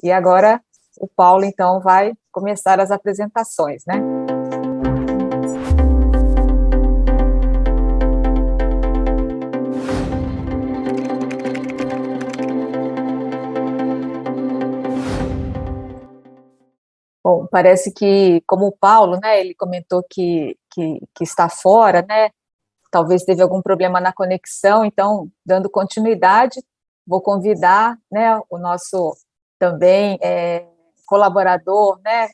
E agora o Paulo, então, vai começar as apresentações, né? Bom, parece que, como o Paulo, né, ele comentou que está fora, né, talvez teve algum problema na conexão, então, dando continuidade, vou convidar, né, o nosso também colaborador, né,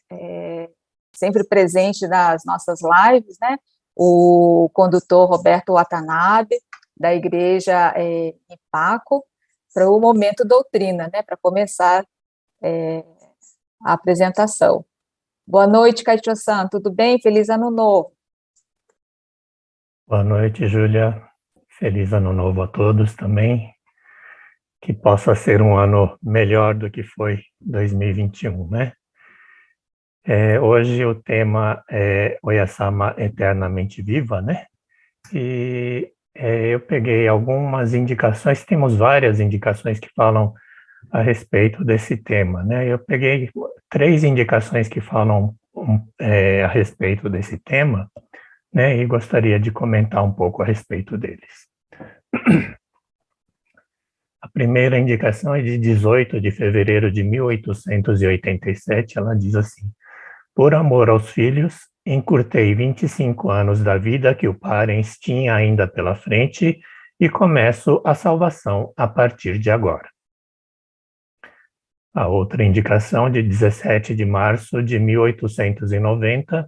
sempre presente nas nossas lives, né, o condutor Roberto Watanabe, da Igreja Ipaco, para o Momento Doutrina, né, para começar a apresentação. Boa noite, Caixo-san, tudo bem? Feliz Ano Novo. Boa noite, Júlia. Feliz Ano Novo a todos também. Que possa ser um ano melhor do que foi 2021, né? Hoje o tema é Oyasama Eternamente Viva, né? E eu peguei algumas indicações, temos várias indicações que falam a respeito desse tema, né? Eu peguei 3 indicações que falam a respeito desse tema, né? E gostaria de comentar um pouco a respeito deles. A primeira indicação é de 18 de fevereiro de 1887, ela diz assim: por amor aos filhos, encurtei 25 anos da vida que o Parens tinha ainda pela frente e começo a salvação a partir de agora. A outra indicação, de 17 de março de 1890,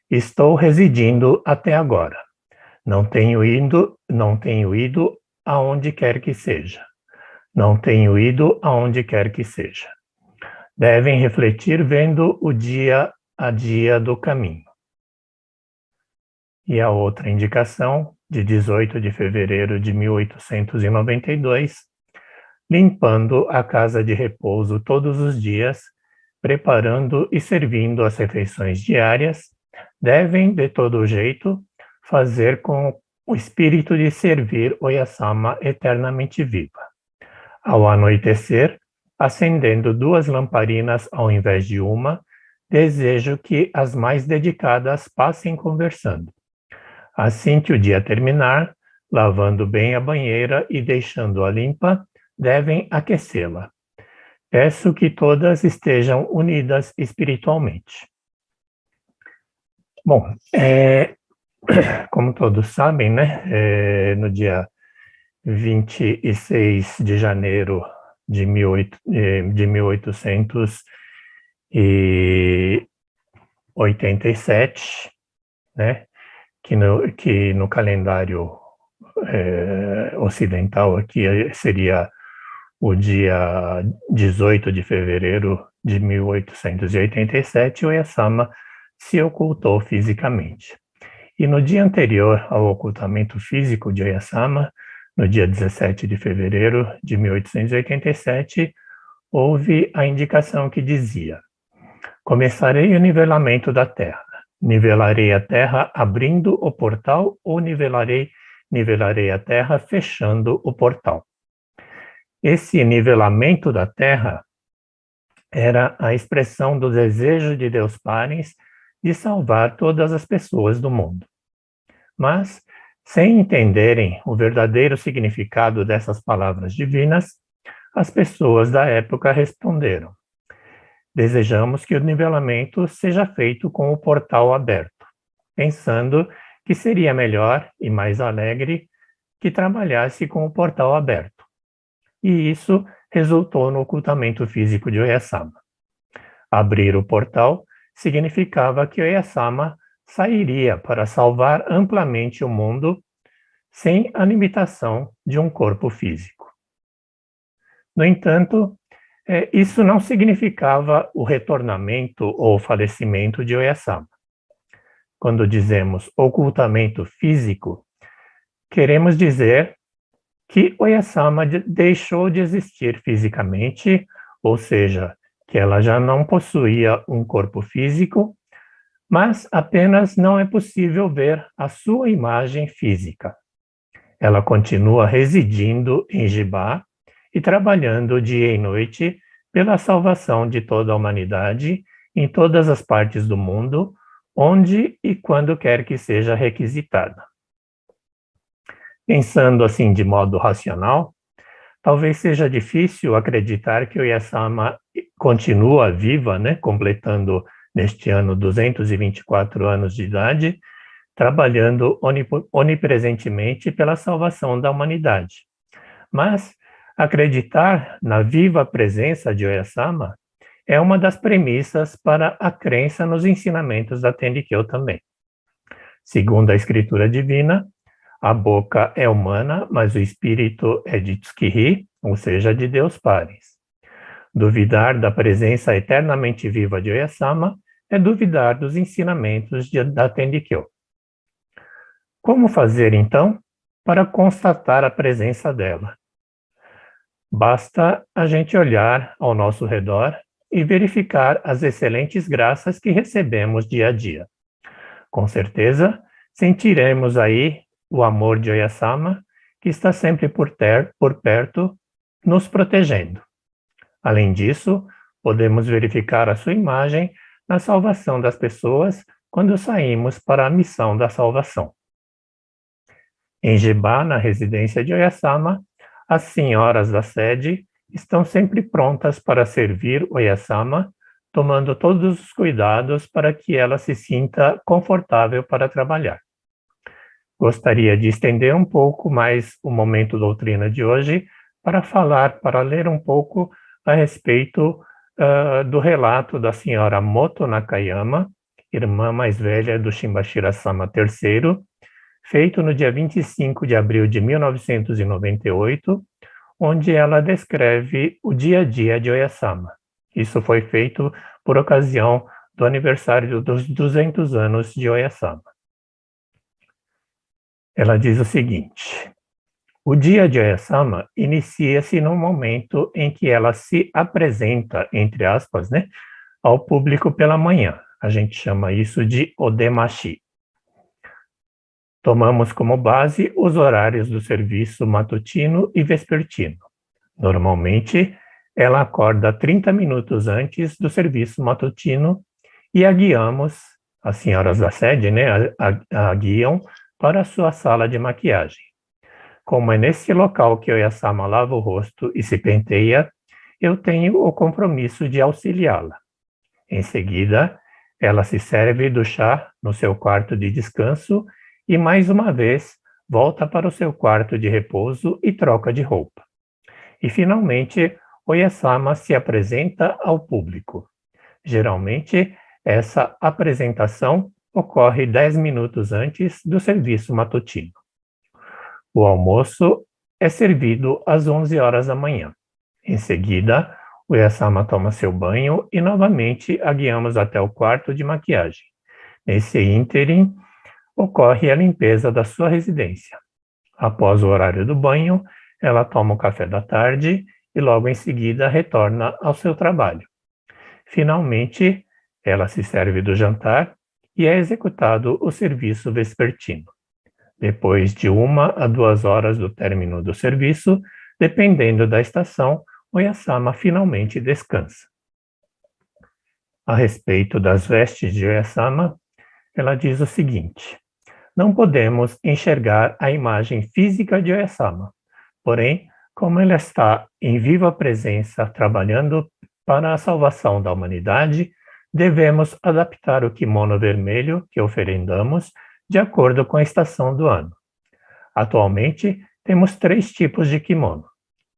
estou residindo até agora. Não tenho ido aonde quer que seja. Não tenho ido aonde quer que seja. Devem refletir vendo o dia a dia do caminho. E a outra indicação, de 18 de fevereiro de 1892, limpando a casa de repouso todos os dias, preparando e servindo as refeições diárias, devem, de todo jeito, fazer com o espírito de servir Oyasama eternamente viva. Ao anoitecer, acendendo 2 lamparinas ao invés de uma, desejo que as mais dedicadas passem conversando. Assim que o dia terminar, lavando bem a banheira e deixando-a limpa, devem aquecê-la. Peço que todas estejam unidas espiritualmente. Bom, como todos sabem, né, no dia 26 de janeiro de 1887, né, que no calendário ocidental aqui seria o dia 18 de fevereiro de 1887, Oyasama se ocultou fisicamente. E no dia anterior ao ocultamento físico de Oyasama, no dia 17 de fevereiro de 1887, houve a indicação que dizia: começarei o nivelamento da Terra. Nivelarei a Terra abrindo o portal ou nivelarei a Terra fechando o portal. Esse nivelamento da Terra era a expressão do desejo de Deus Parens de salvar todas as pessoas do mundo. Mas, sem entenderem o verdadeiro significado dessas palavras divinas, as pessoas da época responderam: desejamos que o nivelamento seja feito com o portal aberto, pensando que seria melhor e mais alegre que trabalhasse com o portal aberto. E isso resultou no ocultamento físico de Oyasama. Abrir o portal significava que Oyasama sairia para salvar amplamente o mundo sem a limitação de um corpo físico. No entanto, isso não significava o retornamento ou falecimento de Oyasama. Quando dizemos ocultamento físico, queremos dizer que Oyasama deixou de existir fisicamente, ou seja, que ela já não possuía um corpo físico, mas apenas não é possível ver a sua imagem física. Ela continua residindo em Jibá e trabalhando dia e noite, pela salvação de toda a humanidade em todas as partes do mundo, onde e quando quer que seja requisitada. Pensando assim de modo racional, talvez seja difícil acreditar que Oyasama continua viva, completando neste ano 224 anos de idade, trabalhando onipresentemente pela salvação da humanidade. Mas acreditar na viva presença de Oyasama é uma das premissas para a crença nos ensinamentos da Tendikyo também. Segundo a Escritura Divina, a boca é humana, mas o espírito é de Tsukiri, ou seja, de Deus Pares. Duvidar da presença eternamente viva de Oyasama é duvidar dos ensinamentos da Tendikyo. Como fazer, então, para constatar a presença dela? Basta a gente olhar ao nosso redor e verificar as excelentes graças que recebemos dia a dia. Com certeza, sentiremos aí o amor de Oyasama, que está sempre por perto, nos protegendo. Além disso, podemos verificar a sua imagem na salvação das pessoas quando saímos para a missão da salvação. Em Jibá, na residência de Oyasama, as senhoras da sede estão sempre prontas para servir Oyasama, tomando todos os cuidados para que ela se sinta confortável para trabalhar. Gostaria de estender um pouco mais o momento doutrina de hoje para ler um pouco a respeito do relato da senhora Moto Nakayama, irmã mais velha do Shimbashira-sama III, feito no dia 25 de abril de 1998, onde ela descreve o dia a dia de Oyasama. Isso foi feito por ocasião do aniversário dos 200 anos de Oyasama. Ela diz o seguinte: o dia de Oyasama inicia-se no momento em que ela se apresenta, entre aspas, ao público pela manhã. A gente chama isso de odemashi. Tomamos como base os horários do serviço matutino e vespertino. Normalmente, ela acorda 30 minutos antes do serviço matutino e a guiamos, as senhoras da sede, a guiam para a sua sala de maquiagem. Como é nesse local que Oyasama lava o rosto e se penteia, eu tenho o compromisso de auxiliá-la. Em seguida, ela se serve do chá no seu quarto de descanso e, mais uma vez, volta para o seu quarto de repouso e troca de roupa. E, finalmente, Oyasama se apresenta ao público. Geralmente, essa apresentação ocorre 10 minutos antes do serviço matutino. O almoço é servido às 11 horas da manhã. Em seguida, Oyasama toma seu banho e novamente a guiamos até o quarto de maquiagem. Nesse ínterim, ocorre a limpeza da sua residência. Após o horário do banho, ela toma o café da tarde e logo em seguida retorna ao seu trabalho. Finalmente, ela se serve do jantar e é executado o serviço vespertino. Depois de 1 a 2 horas do término do serviço, dependendo da estação, Oyasama finalmente descansa. A respeito das vestes de Oyasama, ela diz o seguinte: não podemos enxergar a imagem física de Oyasama, porém, como ela está em viva presença trabalhando para a salvação da humanidade, devemos adaptar o kimono vermelho que oferendamos de acordo com a estação do ano. Atualmente, temos 3 tipos de kimono.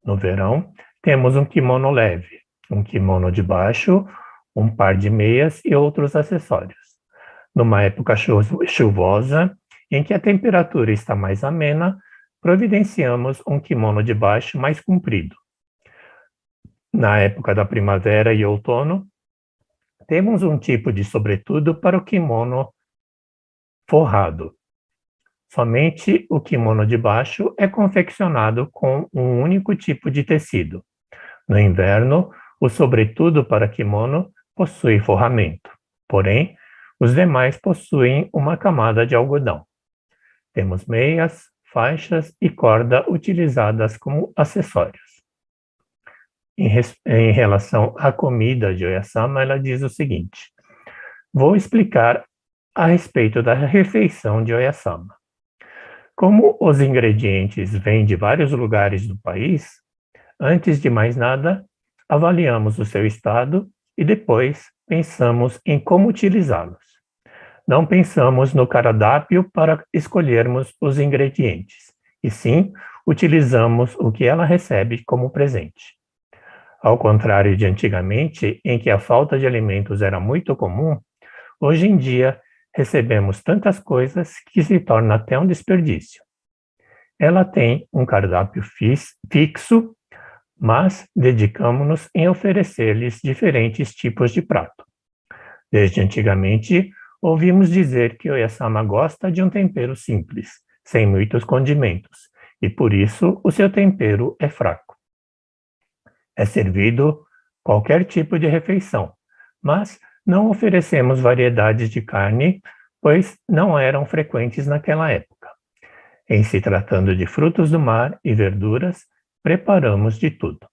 No verão, temos um kimono leve, um kimono de baixo, um par de meias e outros acessórios. Numa época chuvosa, em que a temperatura está mais amena, providenciamos um kimono de baixo mais comprido. Na época da primavera e outono, temos um tipo de sobretudo para o kimono forrado. Somente o kimono de baixo é confeccionado com um único tipo de tecido. No inverno, o sobretudo para kimono possui forramento, porém, os demais possuem uma camada de algodão. Temos meias, faixas e corda utilizadas como acessórios. Em relação à comida de Oyasama, ela diz o seguinte: vou explicar a respeito da refeição de Oyasama. Como os ingredientes vêm de vários lugares do país, antes de mais nada, avaliamos o seu estado e depois pensamos em como utilizá-los. Não pensamos no cardápio para escolhermos os ingredientes, e sim utilizamos o que ela recebe como presente. Ao contrário de antigamente, em que a falta de alimentos era muito comum, hoje em dia recebemos tantas coisas que se torna até um desperdício. Ela tem um cardápio fixo, mas dedicamos-nos em oferecer-lhes diferentes tipos de prato. Desde antigamente, ouvimos dizer que Oyasama gosta de um tempero simples, sem muitos condimentos, e por isso o seu tempero é fraco. É servido qualquer tipo de refeição, mas não oferecemos variedades de carne, pois não eram frequentes naquela época. Em se tratando de frutos do mar e verduras, preparamos de tudo.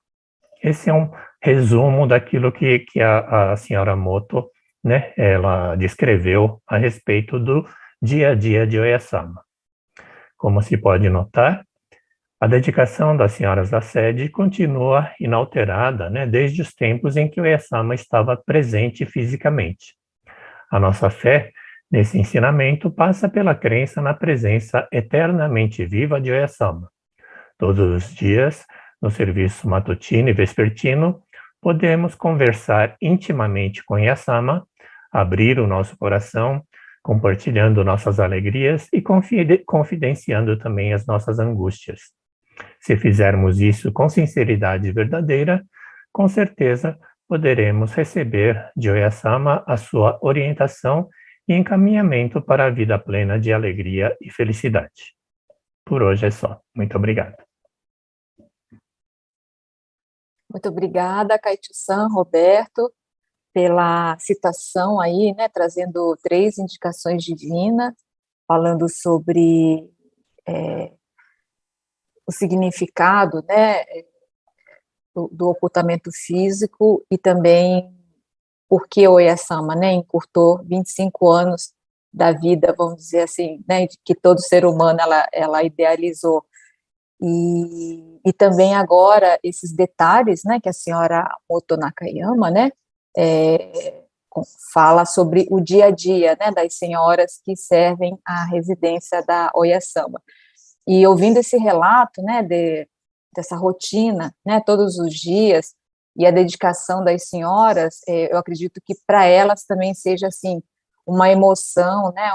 Esse é um resumo daquilo que a senhora Moto, né, ela descreveu a respeito do dia a dia de Oyasama. Como se pode notar, a dedicação das senhoras da sede continua inalterada, né, desde os tempos em que Oyasama estava presente fisicamente. A nossa fé nesse ensinamento passa pela crença na presença eternamente viva de Oyasama. Todos os dias, no serviço matutino e vespertino, podemos conversar intimamente com Oyasama, abrir o nosso coração, compartilhando nossas alegrias e confidenciando também as nossas angústias. Se fizermos isso com sinceridade verdadeira, com certeza poderemos receber de Oyasama a sua orientação e encaminhamento para a vida plena de alegria e felicidade. Por hoje é só. Muito obrigado. Muito obrigada, Caetio-san, Roberto, pela citação aí, né, trazendo 3 indicações divinas, falando sobre o significado, né, do ocultamento físico e também por que Oyasama, né, encurtou 25 anos da vida, vamos dizer assim, né, que todo ser humano ela idealizou. E também agora esses detalhes, né, que a senhora Moto Nakayama, né, fala sobre o dia a dia, né, das senhoras que servem a residência da Oyasama. E ouvindo esse relato, né, dessa rotina, né, todos os dias, e a dedicação das senhoras, eu acredito que para elas também seja, assim, uma emoção, né,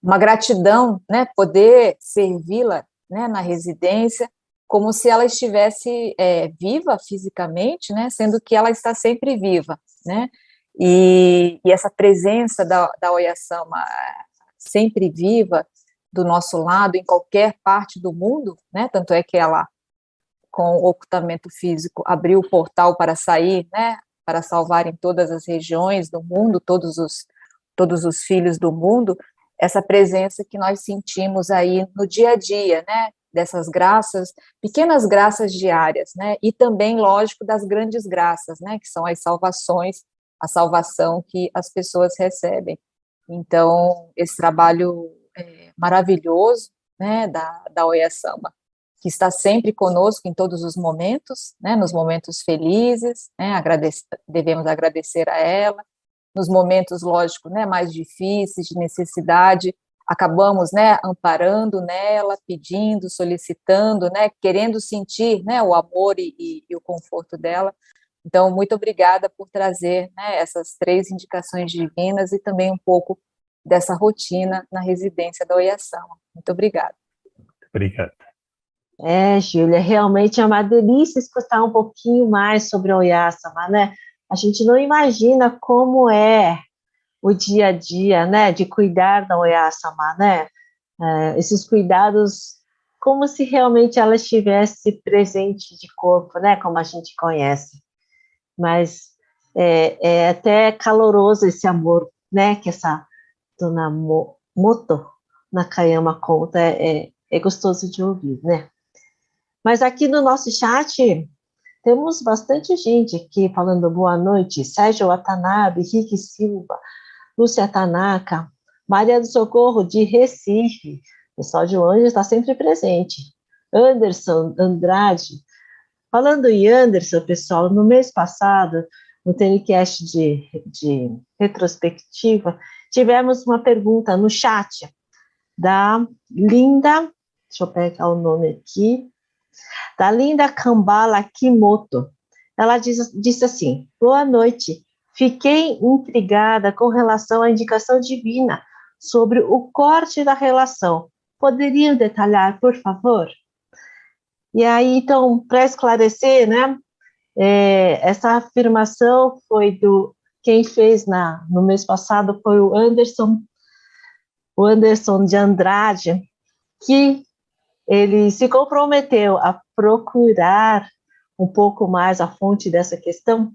uma gratidão, né, poder servi-la, né, na residência, como se ela estivesse viva fisicamente, né, sendo que ela está sempre viva, né, e essa presença da Oyasama sempre viva do nosso lado, em qualquer parte do mundo, né, tanto é que ela, com o ocultamento físico, abriu o portal para sair, né, para salvar em todas as regiões do mundo, todos os filhos do mundo, essa presença que nós sentimos aí no dia a dia, né, dessas graças, pequenas graças diárias, né, e também, lógico, das grandes graças, né, que são as salvações, a salvação que as pessoas recebem. Então, esse trabalho maravilhoso, né, da Oyasama, que está sempre conosco em todos os momentos, né, nos momentos felizes, né, devemos agradecer a ela, nos momentos, lógico, né, mais difíceis, de necessidade, acabamos, né, amparando nela, pedindo, solicitando, né, querendo sentir, né, o amor e o conforto dela. Então, muito obrigada por trazer, né, essas 3 indicações divinas e também um pouco dessa rotina na residência da Oyasama. Muito obrigada. Obrigado. Júlia, realmente é uma delícia escutar um pouquinho mais sobre a Oyasama, né? A gente não imagina como é o dia a dia, né, de cuidar da Oyasama, né? Esses cuidados, como se realmente ela estivesse presente de corpo, né, como a gente conhece. Mas é até caloroso esse amor, né, que essa dona Moto Nakayama conta, é gostoso de ouvir, né? Mas aqui no nosso chat, temos bastante gente aqui falando boa noite. Sérgio Watanabe, Rick Silva, Lúcia Tanaka, Maria do Socorro, de Recife. O pessoal de longe está sempre presente. Anderson Andrade. Falando em Anderson, pessoal, no mês passado, no telecast de retrospectiva, tivemos uma pergunta no chat da Linda, deixa eu pegar o nome aqui, da Linda Kambala Kimoto. Ela disse assim: boa noite, fiquei intrigada com relação à indicação divina sobre o corte da relação. Poderiam detalhar, por favor? E aí, então, para esclarecer, né, essa afirmação foi quem fez no mês passado foi o Anderson de Andrade, que ele se comprometeu a procurar um pouco mais a fonte dessa questão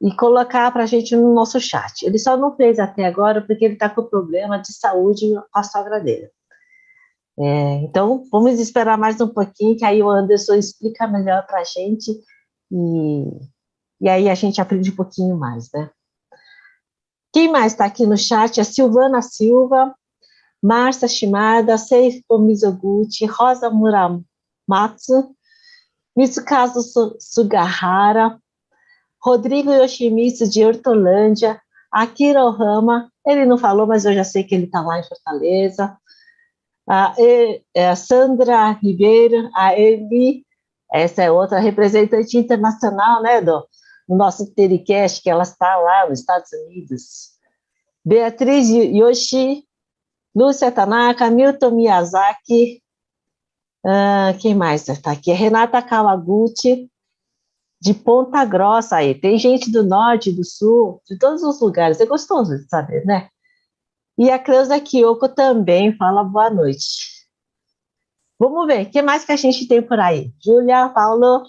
e colocar para a gente no nosso chat. Ele só não fez até agora porque ele está com problema de saúde com a sogra dele. Então, vamos esperar mais um pouquinho, que aí o Anderson explica melhor para a gente e aí a gente aprende um pouquinho mais, né? Quem mais está aqui no chat? A Silvana Silva, Márcia Shimada, Seiko Mizoguchi, Rosa Muramatsu, Mitsukazu Sugahara, Rodrigo Yoshimitsu, de Hortolândia, Akira Ohama, ele não falou, mas eu já sei que ele está lá em Fortaleza, a Sandra Ribeiro, a Eli, essa é outra representante internacional, né, do nosso telecast, que ela está lá nos Estados Unidos. Beatriz Yoshi, Lúcia Tanaka, Milton Miyazaki, quem mais está aqui? Renata Kawaguchi, de Ponta Grossa aí. Tem gente do norte, do sul, de todos os lugares. É gostoso de saber, né? E a Creuza Kyoko também fala boa noite. Vamos ver, o que mais que a gente tem por aí? Júlia, Paulo?